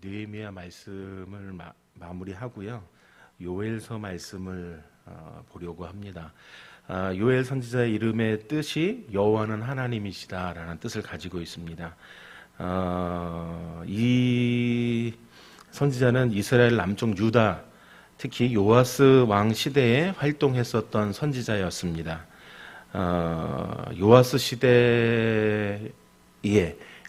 느헤미야 말씀을 마무리하고요. 요엘서 말씀을 보려고 합니다. 요엘 선지자의 이름의 뜻이 여호와는 하나님이시다라는 뜻을 가지고 있습니다. 이 선지자는 이스라엘 남쪽 유다, 특히 요아스 왕 시대에 활동했었던 선지자였습니다. 요아스 시대에,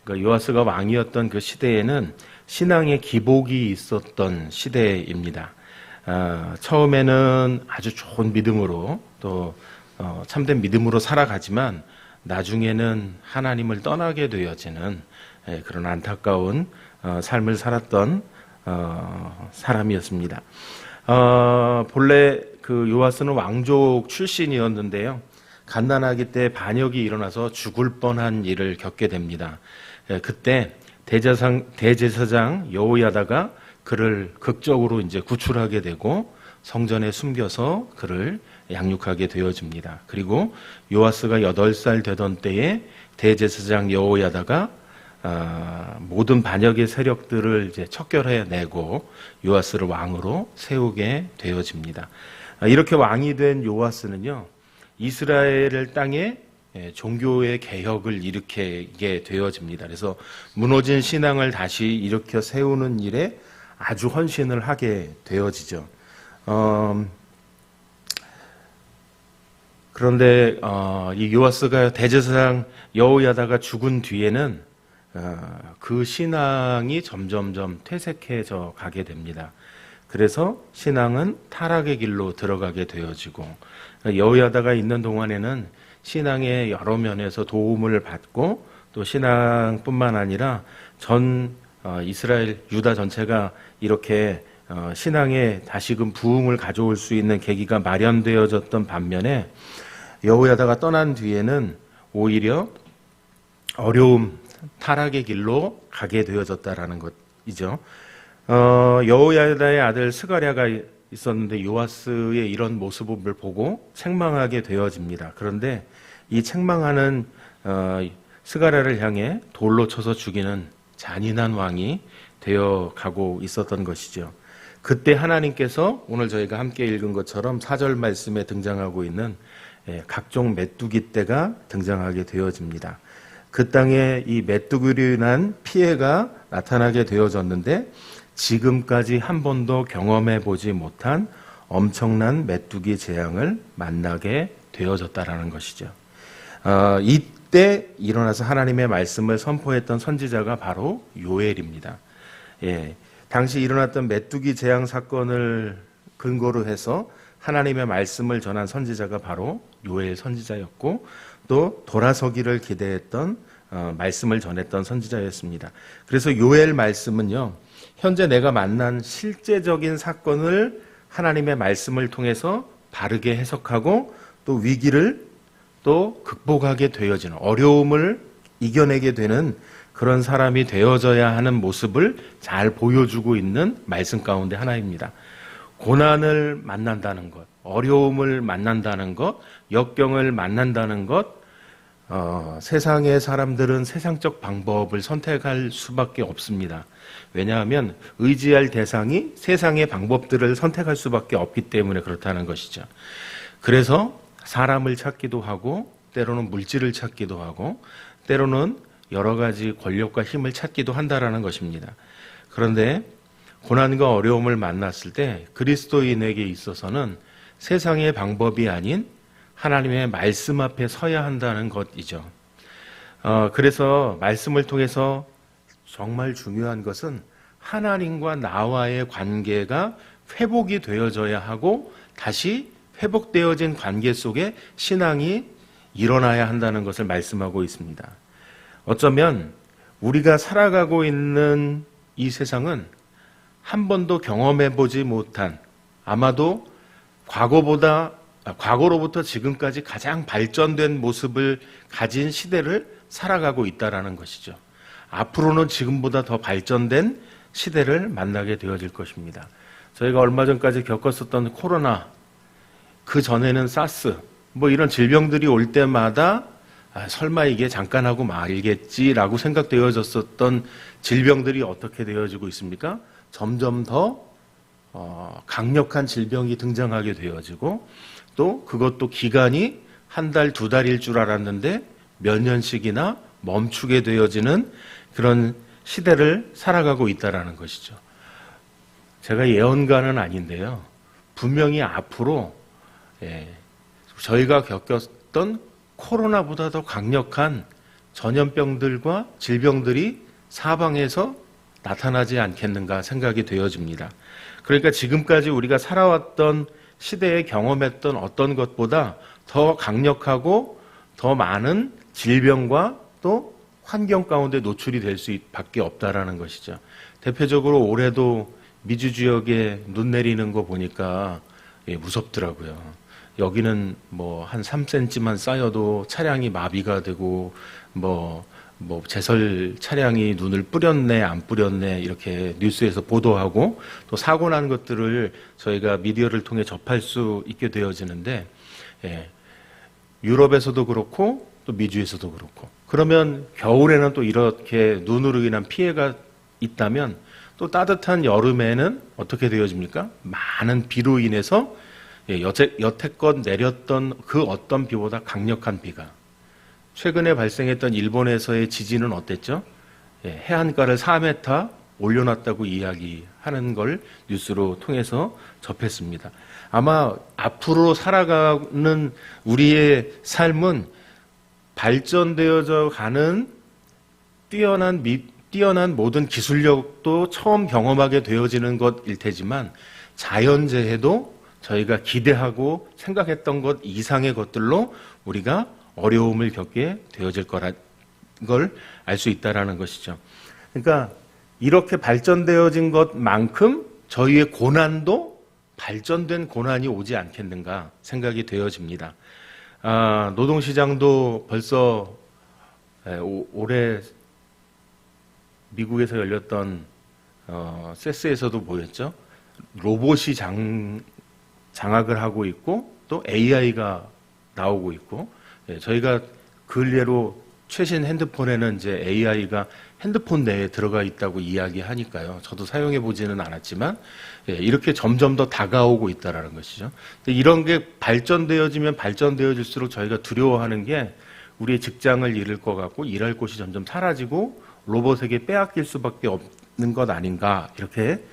그러니까 요아스가 왕이었던 그 시대에는 신앙의 기복이 있었던 시대입니다. 처음에는 아주 좋은 믿음으로 또 참된 믿음으로 살아가지만 나중에는 하나님을 떠나게 되어지는 그런 안타까운 삶을 살았던 사람이었습니다. 본래 그 요아스는 왕족 출신이었는데요. 갓난아기 때 반역이 일어나서 죽을 뻔한 일을 겪게 됩니다. 그때 대제사장 여호야다가 그를 극적으로 이제 구출하게 되고 성전에 숨겨서 그를 양육하게 되어집니다. 그리고 요아스가 8살 되던 때에 대제사장 여호야다가 모든 반역의 세력들을 이제 척결해내고 요아스를 왕으로 세우게 되어집니다. 이렇게 왕이 된 요아스는요, 이스라엘 땅에 종교의 개혁을 일으키게 되어집니다. 그래서 무너진 신앙을 다시 일으켜 세우는 일에 아주 헌신을 하게 되어지죠. 그런데 이 요아스가 대제사장 여호야다가 죽은 뒤에는 그 신앙이 점점점 퇴색해져 가게 됩니다. 그래서 신앙은 타락의 길로 들어가게 되어지고, 여호야다가 있는 동안에는 신앙의 여러 면에서 도움을 받고 또 신앙뿐만 아니라 전 이스라엘 유다 전체가 이렇게 신앙에 다시금 부흥을 가져올 수 있는 계기가 마련되어졌던 반면에 여호야다가 떠난 뒤에는 오히려 어려움, 타락의 길로 가게 되어졌다라는 것이죠. 여호야다의 아들 스가랴가 있었는데 요아스의 이런 모습을 보고 책망하게 되어집니다. 그런데 이 책망하는 스가랴를 향해 돌로 쳐서 죽이는 잔인한 왕이 되어 가고 있었던 것이죠. 그때 하나님께서 오늘 저희가 함께 읽은 것처럼 4절 말씀에 등장하고 있는 각종 메뚜기 떼가 등장하게 되어집니다. 그 땅에 이 메뚜기로 인한 피해가 나타나게 되어졌는데 지금까지 한 번도 경험해 보지 못한 엄청난 메뚜기 재앙을 만나게 되어졌다라는 것이죠. 이때 일어나서 하나님의 말씀을 선포했던 선지자가 바로 요엘입니다. 당시 일어났던 메뚜기 재앙 사건을 근거로 해서 하나님의 말씀을 전한 선지자가 바로 요엘 선지자였고, 또 돌아서기를 기대했던 말씀을 전했던 선지자였습니다. 그래서 요엘 말씀은요, 현재 내가 만난 실제적인 사건을 하나님의 말씀을 통해서 바르게 해석하고 또 위기를 또 극복하게 되어지는, 어려움을 이겨내게 되는 그런 사람이 되어져야 하는 모습을 잘 보여주고 있는 말씀 가운데 하나입니다. 고난을 만난다는 것, 어려움을 만난다는 것, 역경을 만난다는 것, 세상의 사람들은 세상적 방법을 선택할 수밖에 없습니다. 왜냐하면 의지할 대상이 세상의 방법들을 선택할 수밖에 없기 때문에 그렇다는 것이죠. 그래서 사람을 찾기도 하고, 때로는 물질을 찾기도 하고, 때로는 여러 가지 권력과 힘을 찾기도 한다라는 것입니다. 그런데 고난과 어려움을 만났을 때 그리스도인에게 있어서는 세상의 방법이 아닌 하나님의 말씀 앞에 서야 한다는 것이죠. 그래서 말씀을 통해서 정말 중요한 것은 하나님과 나와의 관계가 회복이 되어져야 하고, 다시 회복되어진 관계 속에 신앙이 일어나야 한다는 것을 말씀하고 있습니다. 어쩌면 우리가 살아가고 있는 이 세상은 한 번도 경험해 보지 못한, 아마도 과거로부터 지금까지 가장 발전된 모습을 가진 시대를 살아가고 있다라는 것이죠. 앞으로는 지금보다 더 발전된 시대를 만나게 되어질 것입니다. 저희가 얼마 전까지 겪었었던 코로나, 그 전에는 사스, 이런 질병들이 올 때마다 설마 이게 잠깐 하고 말겠지라고 생각되어졌었던 질병들이 어떻게 되어지고 있습니까? 점점 더 강력한 질병이 등장하게 되어지고 또 그것도 기간이 한 달, 두 달일 줄 알았는데 몇 년씩이나 멈추게 되어지는 그런 시대를 살아가고 있다라는 것이죠. 제가 예언가는 아닌데요. 분명히 앞으로 저희가 겪었던 코로나보다 더 강력한 전염병들과 질병들이 사방에서 나타나지 않겠는가 생각이 되어집니다. 그러니까 지금까지 우리가 살아왔던 시대에 경험했던 어떤 것보다 더 강력하고 더 많은 질병과 또 환경 가운데 노출이 될 수밖에 없다라는 것이죠. 대표적으로 올해도 미주 지역에 눈 내리는 거 보니까 무섭더라고요. 여기는 뭐 한 3cm만 쌓여도 차량이 마비가 되고 뭐 제설 차량이 눈을 뿌렸네 안 뿌렸네 이렇게 뉴스에서 보도하고 또 사고 난 것들을 저희가 미디어를 통해 접할 수 있게 되어지는데 유럽에서도 그렇고 또 미주에서도 그렇고 그러면 겨울에는 또 이렇게 눈으로 인한 피해가 있다면 또 따뜻한 여름에는 어떻게 되어집니까? 많은 비로 인해서 여태껏 내렸던 그 어떤 비보다 강력한 비가 최근에 발생했던 일본에서의 지진은 어땠죠? 해안가를 4m 올려놨다고 이야기하는 걸 뉴스로 통해서 접했습니다. 아마 앞으로 살아가는 우리의 삶은 발전되어져 가는 뛰어난 모든 기술력도 처음 경험하게 되어지는 것일 테지만 자연재해도 저희가 기대하고 생각했던 것 이상의 것들로 우리가 어려움을 겪게 되어질 거란 걸 알 수 있다라는 것이죠. 그러니까 이렇게 발전되어진 것만큼 저희의 고난도 발전된 고난이 오지 않겠는가 생각이 되어집니다. 노동시장도 벌써 올해 미국에서 열렸던 세스에서도 보였죠. 로봇이 장악을 하고 있고 또 AI가 나오고 있고 저희가 근래로 최신 핸드폰에는 이제 AI가 핸드폰 내에 들어가 있다고 이야기하니까요. 저도 사용해 보지는 않았지만 이렇게 점점 더 다가오고 있다라는 것이죠. 이런 게 발전되어지면 발전되어질수록 저희가 두려워하는 게 우리의 직장을 잃을 것 같고 일할 곳이 점점 사라지고 로봇에게 빼앗길 수밖에 없는 것 아닌가 이렇게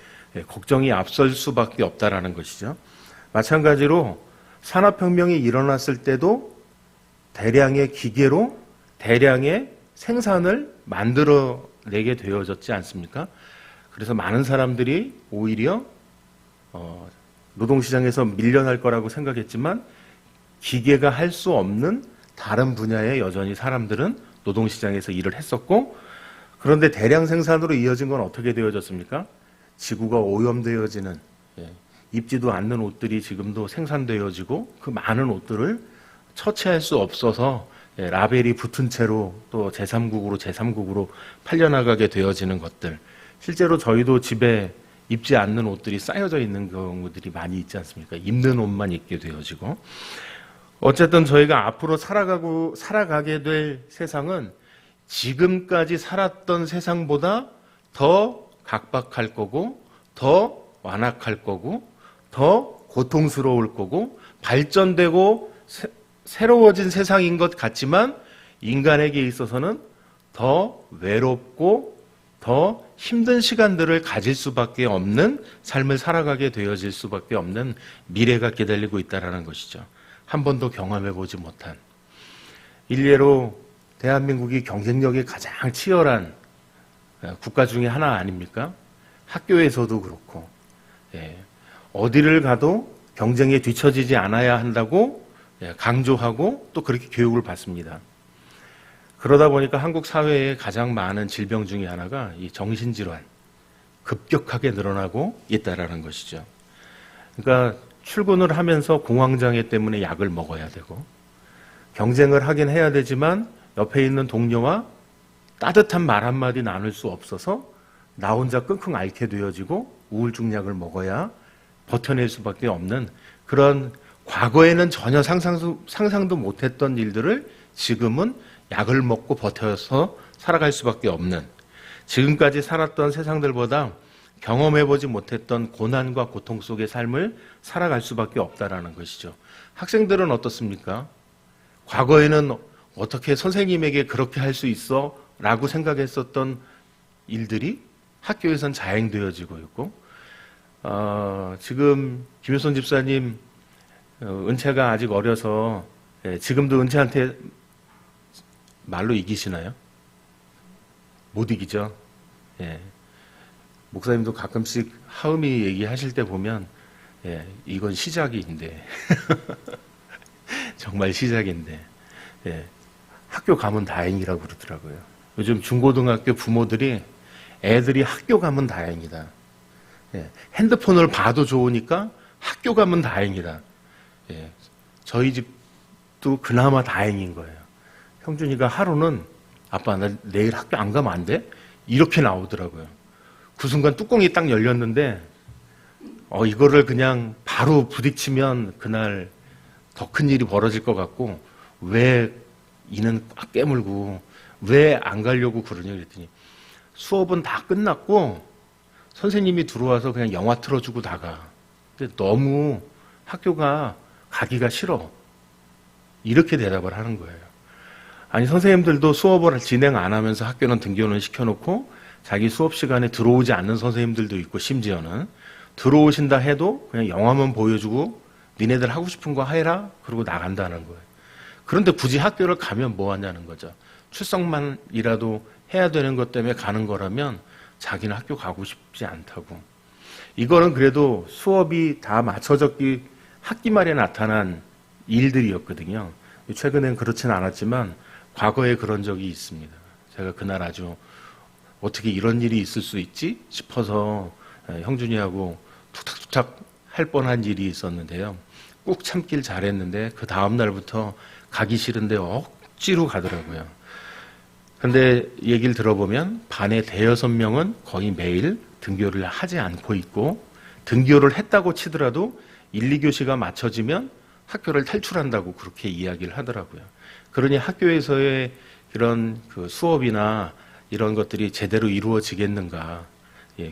걱정이 앞설 수밖에 없다라는 것이죠. 마찬가지로 산업혁명이 일어났을 때도 대량의 기계로 대량의 생산을 만들어내게 되어졌지 않습니까? 그래서 많은 사람들이 오히려 노동시장에서 밀려날 거라고 생각했지만 기계가 할 수 없는 다른 분야에 여전히 사람들은 노동시장에서 일을 했었고 그런데 대량 생산으로 이어진 건 어떻게 되어졌습니까? 지구가 오염되어지는 입지도 않는 옷들이 지금도 생산되어지고 그 많은 옷들을 처치할 수 없어서 라벨이 붙은 채로 또 제3국으로 팔려나가게 되어지는 것들. 실제로 저희도 집에 입지 않는 옷들이 쌓여져 있는 경우들이 많이 있지 않습니까? 입는 옷만 입게 되어지고. 어쨌든 저희가 앞으로 살아가게 될 세상은 지금까지 살았던 세상보다 더 각박할 거고, 더 완악할 거고, 더 고통스러울 거고, 발전되고 새로워진 세상인 것 같지만 인간에게 있어서는 더 외롭고 더 힘든 시간들을 가질 수밖에 없는 삶을 살아가게 되어질 수밖에 없는 미래가 기다리고 있다는 것이죠. 한 번도 경험해보지 못한. 일례로 대한민국이 경쟁력이 가장 치열한 국가 중에 하나 아닙니까? 학교에서도 그렇고 어디를 가도 경쟁에 뒤처지지 않아야 한다고 강조하고 또 그렇게 교육을 받습니다. 그러다 보니까 한국 사회에 가장 많은 질병 중에 하나가 이 정신질환, 급격하게 늘어나고 있다라는 것이죠. 그러니까 출근을 하면서 공황장애 때문에 약을 먹어야 되고 경쟁을 하긴 해야 되지만 옆에 있는 동료와 따뜻한 말 한마디 나눌 수 없어서 나 혼자 끙끙 앓게 되어지고 우울증 약을 먹어야 버텨낼 수밖에 없는 그런 과거에는 전혀 상상도 못했던 일들을 지금은 약을 먹고 버텨서 살아갈 수밖에 없는, 지금까지 살았던 세상들보다 경험해보지 못했던 고난과 고통 속의 삶을 살아갈 수밖에 없다라는 것이죠. 학생들은 어떻습니까? 과거에는 어떻게 선생님에게 그렇게 할 수 있어? 라고 생각했었던 일들이 학교에선 자행되어지고 있고, 지금 김효선 집사님 은채가 아직 어려서 지금도 은채한테 말로 이기시나요? 못 이기죠. 예. 목사님도 가끔씩 하음이 얘기하실 때 보면 이건 시작인데 정말 시작인데 학교 가면 다행이라고 그러더라고요. 요즘 중고등학교 부모들이 애들이 학교 가면 다행이다. 핸드폰을 봐도 좋으니까 학교 가면 다행이다. 저희 집도 그나마 다행인 거예요. 형준이가 하루는 아빠 나 내일 학교 안 가면 안 돼? 이렇게 나오더라고요. 그 순간 뚜껑이 딱 열렸는데 이거를 그냥 바로 부딪히면 그날 더 큰 일이 벌어질 것 같고, 왜 이는 꽉 깨물고 왜 안 가려고 그러냐 그랬더니 수업은 다 끝났고 선생님이 들어와서 그냥 영화 틀어주고 나가. 근데 너무 학교가 가기가 싫어. 이렇게 대답을 하는 거예요. 아니 선생님들도 수업을 진행 안 하면서 학교는 등교는 시켜놓고 자기 수업 시간에 들어오지 않는 선생님들도 있고, 심지어는 들어오신다 해도 그냥 영화만 보여주고 니네들 하고 싶은 거 해라 그러고 나간다는 거예요. 그런데 굳이 학교를 가면 뭐 하냐는 거죠. 출석만이라도 해야 되는 것 때문에 가는 거라면 자기는 학교 가고 싶지 않다고. 이거는 그래도 수업이 다 맞춰졌기 학기 말에 나타난 일들이었거든요. 최근엔 그렇지는 않았지만 과거에 그런 적이 있습니다. 제가 그날 아주 어떻게 이런 일이 있을 수 있지 싶어서 형준이하고 툭탁툭탁 할 뻔한 일이 있었는데요. 꾹 참길 잘했는데 그 다음 날부터 가기 싫은데 억지로 가더라고요. 근데 얘기를 들어보면 반에 대여섯 명은 거의 매일 등교를 하지 않고 있고, 등교를 했다고 치더라도 1, 2교시가 맞춰지면 학교를 탈출한다고 그렇게 이야기를 하더라고요. 그러니 학교에서의 이런 그 수업이나 이런 것들이 제대로 이루어지겠는가.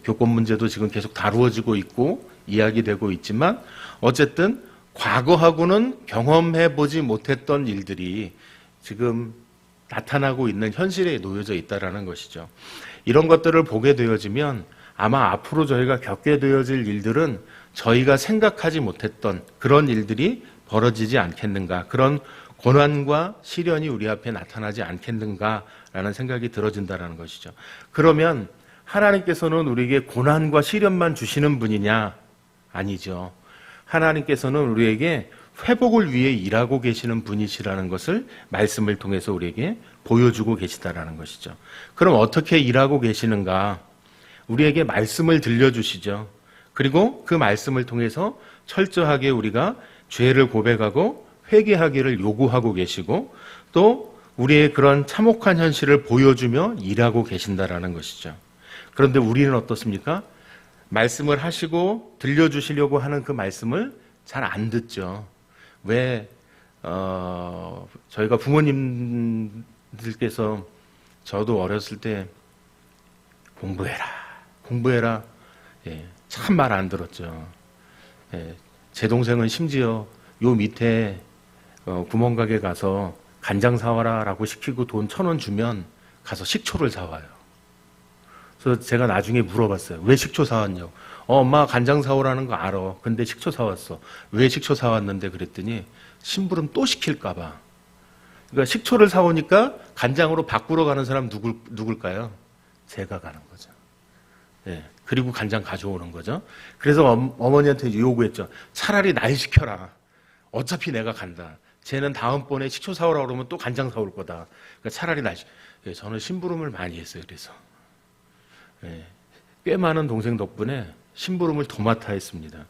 교권 문제도 지금 계속 다루어지고 있고 이야기되고 있지만, 어쨌든 과거하고는 경험해보지 못했던 일들이 지금 나타나고 있는 현실에 놓여져 있다는 것이죠. 이런 것들을 보게 되어지면 아마 앞으로 저희가 겪게 되어질 일들은 저희가 생각하지 못했던 그런 일들이 벌어지지 않겠는가, 그런 고난과 시련이 우리 앞에 나타나지 않겠는가라는 생각이 들어진다는 것이죠. 그러면 하나님께서는 우리에게 고난과 시련만 주시는 분이냐? 아니죠. 하나님께서는 우리에게 회복을 위해 일하고 계시는 분이시라는 것을 말씀을 통해서 우리에게 보여주고 계시다라는 것이죠. 그럼 어떻게 일하고 계시는가? 우리에게 말씀을 들려주시죠. 그리고 그 말씀을 통해서 철저하게 우리가 죄를 고백하고 회개하기를 요구하고 계시고, 또 우리의 그런 참혹한 현실을 보여주며 일하고 계신다라는 것이죠. 그런데 우리는 어떻습니까? 말씀을 하시고 들려주시려고 하는 그 말씀을 잘 안 듣죠. 왜 저희가 부모님들께서 저도 어렸을 때 공부해라 참 말 안 들었죠. 제 동생은 심지어 요 밑에 구멍가게 가서 간장 사와라 라고 시키고 돈 1,000원 주면 가서 식초를 사와요. 그래서 제가 나중에 물어봤어요. 왜 식초 사왔냐고. 엄마 간장 사오라는 거 알아. 근데 식초 사왔어. 왜 식초 사왔는데 그랬더니 심부름 또 시킬까 봐. 그러니까 식초를 사오니까 간장으로 바꾸러 가는 사람 누굴까요? 제가 가는 거죠. 그리고 간장 가져오는 거죠. 그래서 어머니한테 요구했죠. 차라리 날 시켜라. 어차피 내가 간다. 쟤는 다음번에 식초 사오라고 그러면 또 간장 사올 거다. 그러니까 차라리 날 저는 심부름을 많이 했어요. 그래서 꽤 많은 동생 덕분에 심부름을 도맡아 했습니다.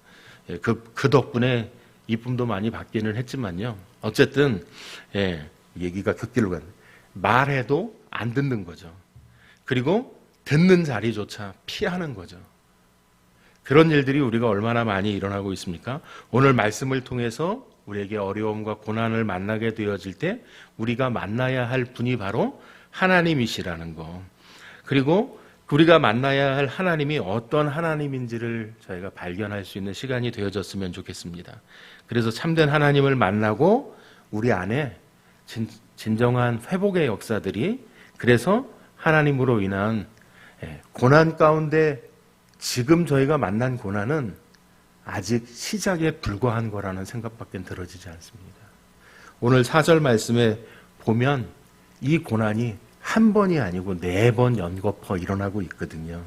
그 덕분에 이쁨도 많이 받기는 했지만요. 어쨌든 얘기가 긋길로 간 말해도 안 듣는 거죠. 그리고 듣는 자리조차 피하는 거죠. 그런 일들이 우리가 얼마나 많이 일어나고 있습니까? 오늘 말씀을 통해서 우리에게 어려움과 고난을 만나게 되어질 때 우리가 만나야 할 분이 바로 하나님이시라는 거. 그리고 우리가 만나야 할 하나님이 어떤 하나님인지를 저희가 발견할 수 있는 시간이 되어졌으면 좋겠습니다. 그래서 참된 하나님을 만나고 우리 안에 진정한 회복의 역사들이, 그래서 하나님으로 인한 고난 가운데 지금 저희가 만난 고난은 아직 시작에 불과한 거라는 생각밖에 들어지지 않습니다. 오늘 4절 말씀에 보면 이 고난이 한 번이 아니고 4번 연거푸 일어나고 있거든요.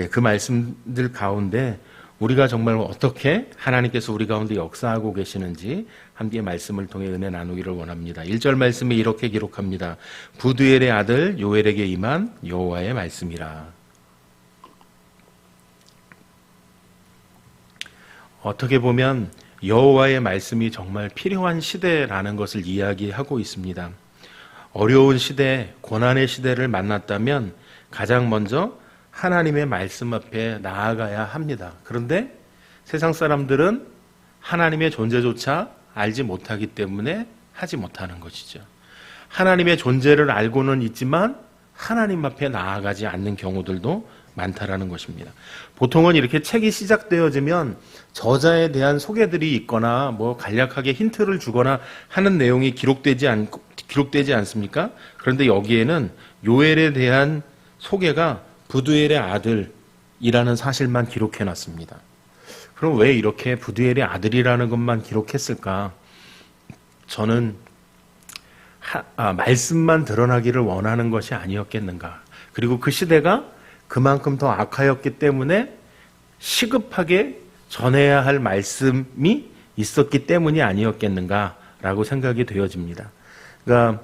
그 말씀들 가운데 우리가 정말 어떻게 하나님께서 우리 가운데 역사하고 계시는지 함께 말씀을 통해 은혜 나누기를 원합니다. 1절 말씀에 이렇게 기록합니다. 부두엘의 아들 요엘에게 임한 여호와의 말씀이라. 어떻게 보면 여호와의 말씀이 정말 필요한 시대라는 것을 이야기하고 있습니다. 어려운 시대, 고난의 시대를 만났다면 가장 먼저 하나님의 말씀 앞에 나아가야 합니다. 그런데 세상 사람들은 하나님의 존재조차 알지 못하기 때문에 하지 못하는 것이죠. 하나님의 존재를 알고는 있지만 하나님 앞에 나아가지 않는 경우들도 많다라는 것입니다. 보통은 이렇게 책이 시작되어지면 저자에 대한 소개들이 있거나 뭐 간략하게 힌트를 주거나 하는 내용이 기록되지 않습니까? 그런데 여기에는 요엘에 대한 소개가 부두엘의 아들이라는 사실만 기록해 놨습니다. 그럼 왜 이렇게 부두엘의 아들이라는 것만 기록했을까? 저는 말씀만 드러나기를 원하는 것이 아니었겠는가. 그리고 그 시대가 그만큼 더 악하였기 때문에 시급하게 전해야 할 말씀이 있었기 때문이 아니었겠는가라고 생각이 되어집니다. 그러니까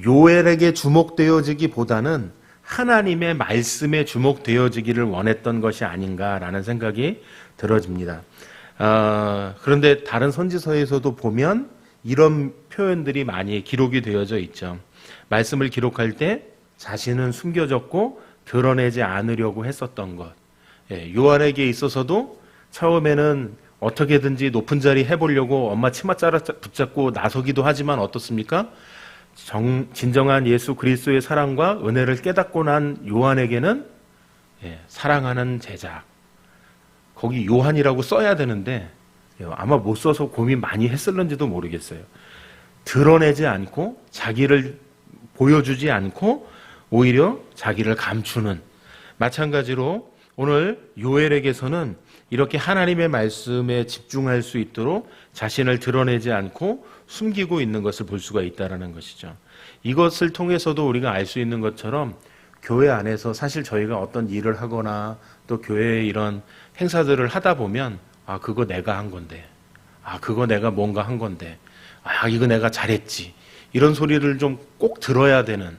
요엘에게 주목되어지기보다는 하나님의 말씀에 주목되어지기를 원했던 것이 아닌가라는 생각이 들어집니다. 그런데 다른 선지서에서도 보면 이런 표현들이 많이 기록이 되어져 있죠. 말씀을 기록할 때 자신은 숨겨졌고 드러내지 않으려고 했었던 것. 요한에게 있어서도 처음에는 어떻게든지 높은 자리 해보려고 엄마 치맛자락 붙잡고 나서기도 하지만 어떻습니까? 진정한 예수 그리스도의 사랑과 은혜를 깨닫고 난 요한에게는 사랑하는 제자, 거기 요한이라고 써야 되는데 아마 못 써서 고민 많이 했을는지도 모르겠어요. 드러내지 않고 자기를 보여주지 않고 오히려 자기를 감추는, 마찬가지로 오늘 요엘에게서는 이렇게 하나님의 말씀에 집중할 수 있도록 자신을 드러내지 않고 숨기고 있는 것을 볼 수가 있다는 것이죠. 이것을 통해서도 우리가 알 수 있는 것처럼 교회 안에서 사실 저희가 어떤 일을 하거나 또 교회에 이런 행사들을 하다 보면 그거 내가 한 건데, 그거 내가 뭔가 한 건데, 이거 내가 잘했지, 이런 소리를 좀 꼭 들어야 되는,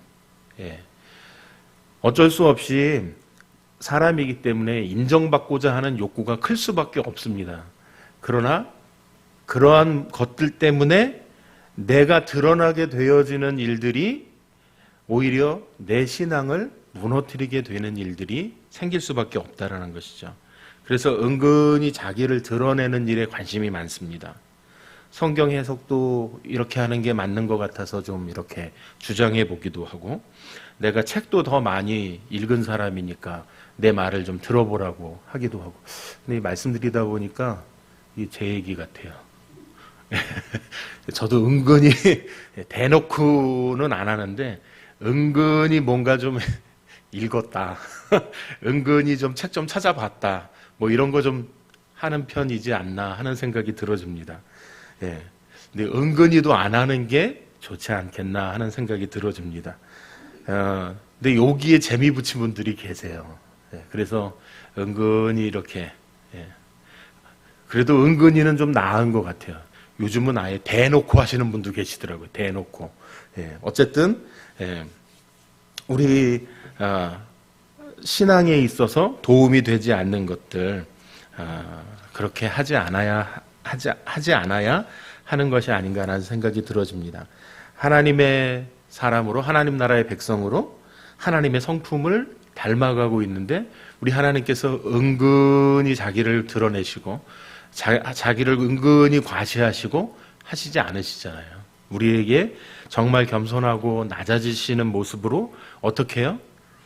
어쩔 수 없이 사람이기 때문에 인정받고자 하는 욕구가 클 수밖에 없습니다. 그러나 그러한 것들 때문에 내가 드러나게 되어지는 일들이 오히려 내 신앙을 무너뜨리게 되는 일들이 생길 수밖에 없다라는 것이죠. 그래서 은근히 자기를 드러내는 일에 관심이 많습니다. 성경 해석도 이렇게 하는 게 맞는 것 같아서 좀 이렇게 주장해 보기도 하고, 내가 책도 더 많이 읽은 사람이니까 내 말을 좀 들어보라고 하기도 하고. 근데 말씀드리다 보니까 제 얘기 같아요. 저도 은근히 대놓고는 안 하는데 은근히 뭔가 좀 읽었다, 은근히 좀 책 좀 찾아봤다, 뭐 이런 거 좀 하는 편이지 않나 하는 생각이 들어집니다. 근데 은근히도 안 하는 게 좋지 않겠나 하는 생각이 들어집니다. 근데 여기에 재미 붙인 분들이 계세요. 그래서 은근히 이렇게, 그래도 은근히는 좀 나은 것 같아요. 요즘은 아예 대놓고 하시는 분도 계시더라고요. 대놓고. 어쨌든 우리 신앙에 있어서 도움이 되지 않는 것들, 그렇게 하지 않아야 하는 것이 아닌가라는 생각이 들어집니다. 하나님의 사람으로, 하나님 나라의 백성으로 하나님의 성품을 닮아가고 있는데 우리 하나님께서 은근히 자기를 드러내시고 자기를 은근히 과시하시고 하시지 않으시잖아요. 우리에게 정말 겸손하고 낮아지시는 모습으로 어떻게 해요?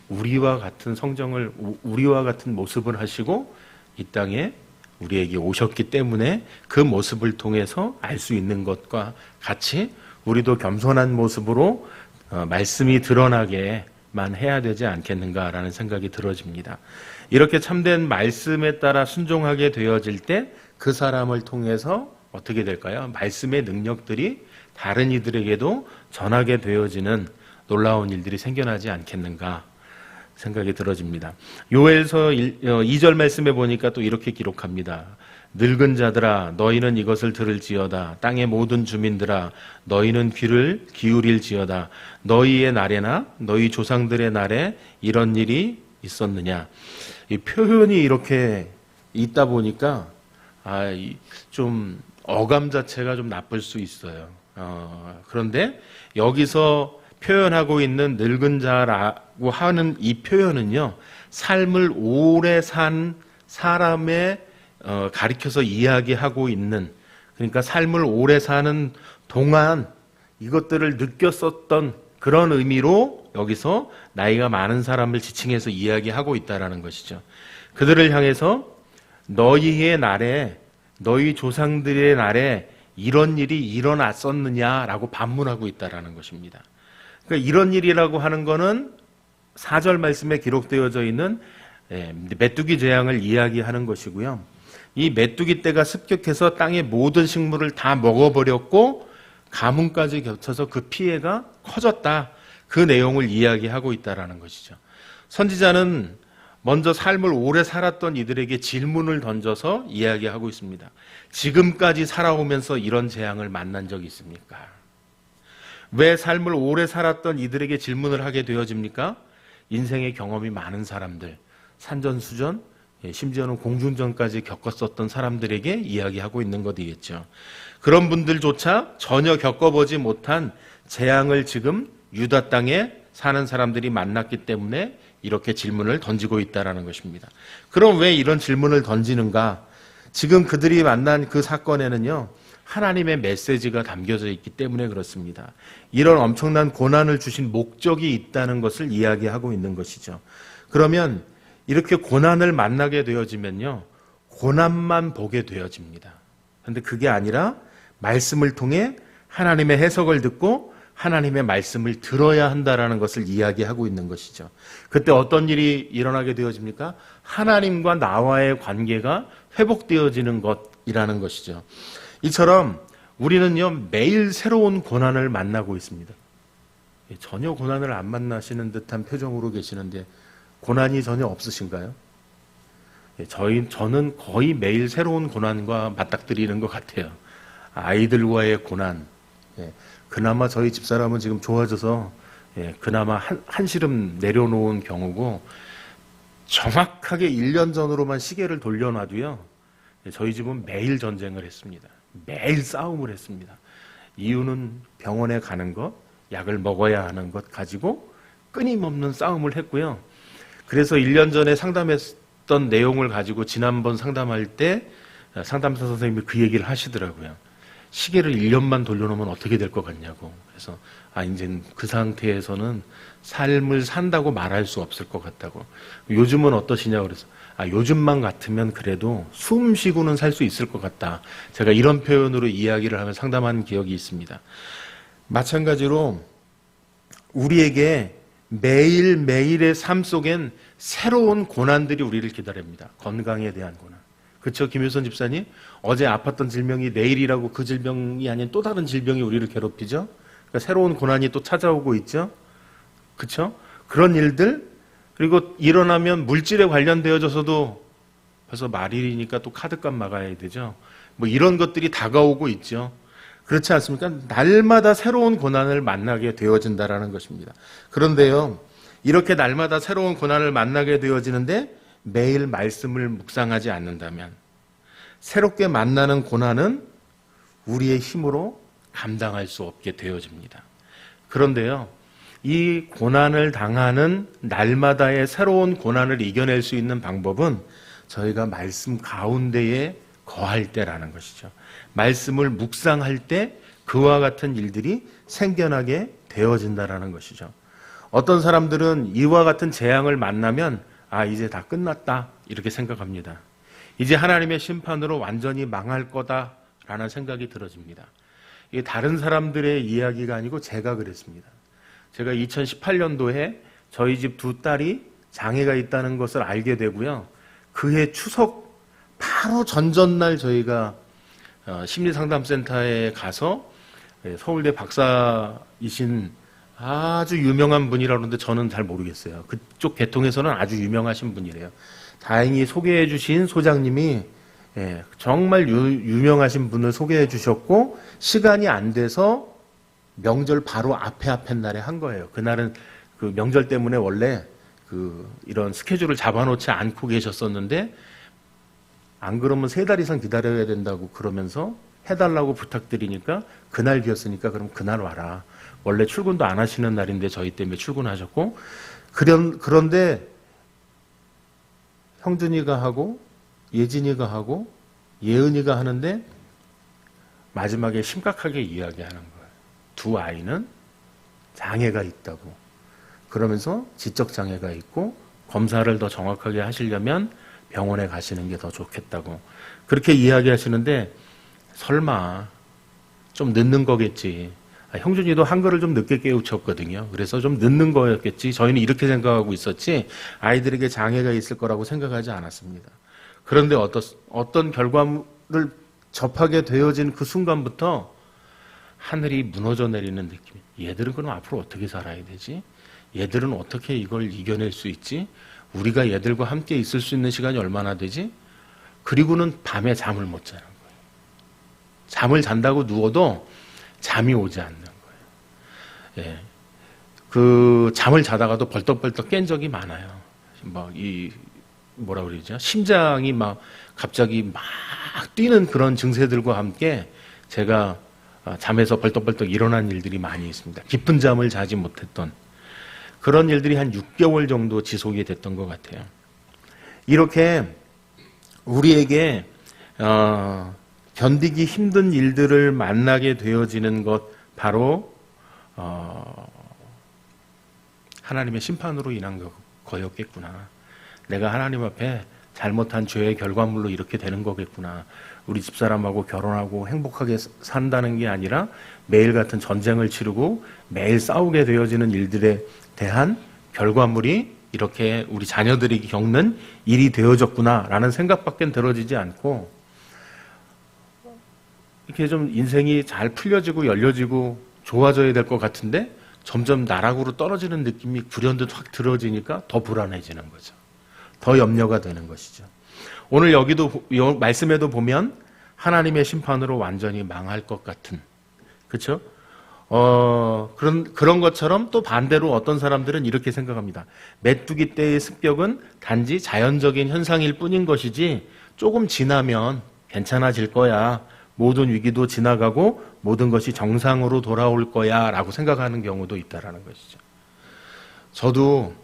우리와 같은 성정을, 우리와 같은 모습을 하시고 이 땅에 우리에게 오셨기 때문에 그 모습을 통해서 알 수 있는 것과 같이 우리도 겸손한 모습으로 말씀이 드러나게만 해야 되지 않겠는가라는 생각이 들어집니다. 이렇게 참된 말씀에 따라 순종하게 되어질 때 그 사람을 통해서 어떻게 될까요? 말씀의 능력들이 다른 이들에게도 전하게 되어지는 놀라운 일들이 생겨나지 않겠는가 생각이 들어집니다. 요엘서 2절 말씀에 보니까 또 이렇게 기록합니다. 늙은 자들아 너희는 이것을 들을지어다. 땅의 모든 주민들아 너희는 귀를 기울일지어다. 너희의 날에나 너희 조상들의 날에 이런 일이 있었느냐. 이 표현이 이렇게 있다 보니까 좀 어감 자체가 좀 나쁠 수 있어요. 그런데 여기서 표현하고 있는 늙은 자라고 하는 이 표현은요, 삶을 오래 산 사람의 가리켜서 이야기하고 있는, 그러니까 삶을 오래 사는 동안 이것들을 느꼈었던 그런 의미로 여기서 나이가 많은 사람을 지칭해서 이야기하고 있다라는 것이죠. 그들을 향해서 너희의 날에, 너희 조상들의 날에 이런 일이 일어났었느냐라고 반문하고 있다라는 것입니다. 그러니까 이런 일이라고 하는 거는 4절 말씀에 기록되어져 있는 메뚜기 재앙을 이야기하는 것이고요. 이 메뚜기 떼가 습격해서 땅의 모든 식물을 다 먹어버렸고 가뭄까지 겹쳐서 그 피해가 커졌다. 그 내용을 이야기하고 있다라는 것이죠. 선지자는 먼저 삶을 오래 살았던 이들에게 질문을 던져서 이야기하고 있습니다. 지금까지 살아오면서 이런 재앙을 만난 적이 있습니까? 왜 삶을 오래 살았던 이들에게 질문을 하게 되어집니까? 인생의 경험이 많은 사람들, 산전수전, 심지어는 공중전까지 겪었었던 사람들에게 이야기하고 있는 것이겠죠. 그런 분들조차 전혀 겪어보지 못한 재앙을 지금 유다 땅에 사는 사람들이 만났기 때문에 이렇게 질문을 던지고 있다는 것입니다. 그럼 왜 이런 질문을 던지는가? 지금 그들이 만난 그 사건에는요, 하나님의 메시지가 담겨져 있기 때문에 그렇습니다. 이런 엄청난 고난을 주신 목적이 있다는 것을 이야기하고 있는 것이죠. 그러면 이렇게 고난을 만나게 되어지면요, 고난만 보게 되어집니다. 그런데 그게 아니라 말씀을 통해 하나님의 해석을 듣고 하나님의 말씀을 들어야 한다라는 것을 이야기하고 있는 것이죠. 그때 어떤 일이 일어나게 되어집니까? 하나님과 나와의 관계가 회복되어지는 것이라는 것이죠. 이처럼 우리는요, 매일 새로운 고난을 만나고 있습니다. 전혀 고난을 안 만나시는 듯한 표정으로 계시는데 고난이 전혀 없으신가요? 저는 거의 매일 새로운 고난과 맞닥뜨리는 것 같아요. 아이들과의 고난. 그나마 저희 집사람은 지금 좋아져서 그나마 한시름 내려놓은 경우고, 정확하게 1년 전으로만 시계를 돌려놔도요, 저희 집은 매일 전쟁을 했습니다. 매일 싸움을 했습니다. 이유는 병원에 가는 것, 약을 먹어야 하는 것 가지고 끊임없는 싸움을 했고요. 그래서 1년 전에 상담했던 내용을 가지고 지난번 상담할 때 상담사 선생님이 그 얘기를 하시더라고요. 시계를 1년만 돌려놓으면 어떻게 될 것 같냐고. 그래서 이제 그 상태에서는 삶을 산다고 말할 수 없을 것 같다고. 요즘은 어떠시냐고 그래서 요즘만 같으면 그래도 숨 쉬고는 살 수 있을 것 같다. 제가 이런 표현으로 이야기를 하며 상담한 기억이 있습니다. 마찬가지로 우리에게 매일매일의 삶 속엔 새로운 고난들이 우리를 기다립니다. 건강에 대한 고난. 그렇죠, 김효선 집사님? 어제 아팠던 질병이 내일이라고 그 질병이 아닌 또 다른 질병이 우리를 괴롭히죠. 그러니까 새로운 고난이 또 찾아오고 있죠. 그렇죠? 그런 일들, 그리고 일어나면 물질에 관련되어져서도 벌써 말일이니까 또 카드값 막아야 되죠. 뭐 이런 것들이 다가오고 있죠. 그렇지 않습니까? 날마다 새로운 고난을 만나게 되어진다라는 것입니다. 그런데요, 이렇게 날마다 새로운 고난을 만나게 되어지는데 매일 말씀을 묵상하지 않는다면 새롭게 만나는 고난은 우리의 힘으로 감당할 수 없게 되어집니다. 그런데요, 이 고난을 당하는 날마다의 새로운 고난을 이겨낼 수 있는 방법은 저희가 말씀 가운데에 거할 때라는 것이죠. 말씀을 묵상할 때 그와 같은 일들이 생겨나게 되어진다라는 것이죠. 어떤 사람들은 이와 같은 재앙을 만나면 이제 다 끝났다 이렇게 생각합니다. 이제 하나님의 심판으로 완전히 망할 거다라는 생각이 들어집니다. 이게 다른 사람들의 이야기가 아니고 제가 그랬습니다. 제가 2018년도에 저희 집 두 딸이 장애가 있다는 것을 알게 되고요. 그해 추석 바로 전전날 저희가 심리상담센터에 가서 서울대 박사이신 아주 유명한 분이라고 하는데 저는 잘 모르겠어요. 그쪽 계통에서는 아주 유명하신 분이래요. 다행히 소개해 주신 소장님이 정말 유명하신 분을 소개해 주셨고 시간이 안 돼서 명절 바로 앞에 날에 한 거예요. 그날은 그 명절 때문에 원래 이런 스케줄을 잡아놓지 않고 계셨었는데 안 그러면 3달 이상 기다려야 된다고 그러면서 해달라고 부탁드리니까 그날 비었으니까 그럼 그날 와라. 원래 출근도 안 하시는 날인데 저희 때문에 출근하셨고 그런데 형준이가 하고 예진이가 하고 예은이가 하는데 마지막에 심각하게 이야기하는 거예요. 두 아이는 장애가 있다고. 그러면서 지적 장애가 있고 검사를 더 정확하게 하시려면 병원에 가시는 게 더 좋겠다고. 그렇게 이야기하시는데 설마 좀 늦는 거겠지. 형준이도 한글을 좀 늦게 깨우쳤거든요. 그래서 좀 늦는 거였겠지. 저희는 이렇게 생각하고 있었지 아이들에게 장애가 있을 거라고 생각하지 않았습니다. 그런데 어떤 결과물을 접하게 되어진 그 순간부터 하늘이 무너져 내리는 느낌. 얘들은 그럼 앞으로 어떻게 살아야 되지? 얘들은 어떻게 이걸 이겨낼 수 있지? 우리가 얘들과 함께 있을 수 있는 시간이 얼마나 되지? 그리고는 밤에 잠을 못 자는 거예요. 잠을 잔다고 누워도 잠이 오지 않는 거예요. 예. 그 잠을 자다가도 벌떡벌떡 깬 적이 많아요. 뭐라 그러죠? 심장이 갑자기 막 뛰는 그런 증세들과 함께 제가 잠에서 벌떡벌떡 일어난 일들이 많이 있습니다. 깊은 잠을 자지 못했던 그런 일들이 한 6개월 정도 지속이 됐던 것 같아요. 이렇게 우리에게 견디기 힘든 일들을 만나게 되어지는 것 바로 하나님의 심판으로 인한 거였겠구나. 내가 하나님 앞에 잘못한 죄의 결과물로 이렇게 되는 거겠구나. 우리 집사람하고 결혼하고 행복하게 산다는 게 아니라 매일 같은 전쟁을 치르고 매일 싸우게 되어지는 일들에 대한 결과물이 이렇게 우리 자녀들이 겪는 일이 되어졌구나라는 생각밖에 들어지지 않고 이렇게 좀 인생이 잘 풀려지고 열려지고 좋아져야 될 것 같은데 점점 나락으로 떨어지는 느낌이 불현듯 확 들어지니까 더 불안해지는 거죠. 더 염려가 되는 것이죠. 오늘 여기도 말씀에도 보면 하나님의 심판으로 완전히 망할 것 같은, 그렇죠? 그런 것처럼 또 반대로 어떤 사람들은 이렇게 생각합니다. 메뚜기 떼의 습격은 단지 자연적인 현상일 뿐인 것이지 조금 지나면 괜찮아질 거야. 모든 위기도 지나가고 모든 것이 정상으로 돌아올 거야 라고 생각하는 경우도 있다라는 것이죠. 저도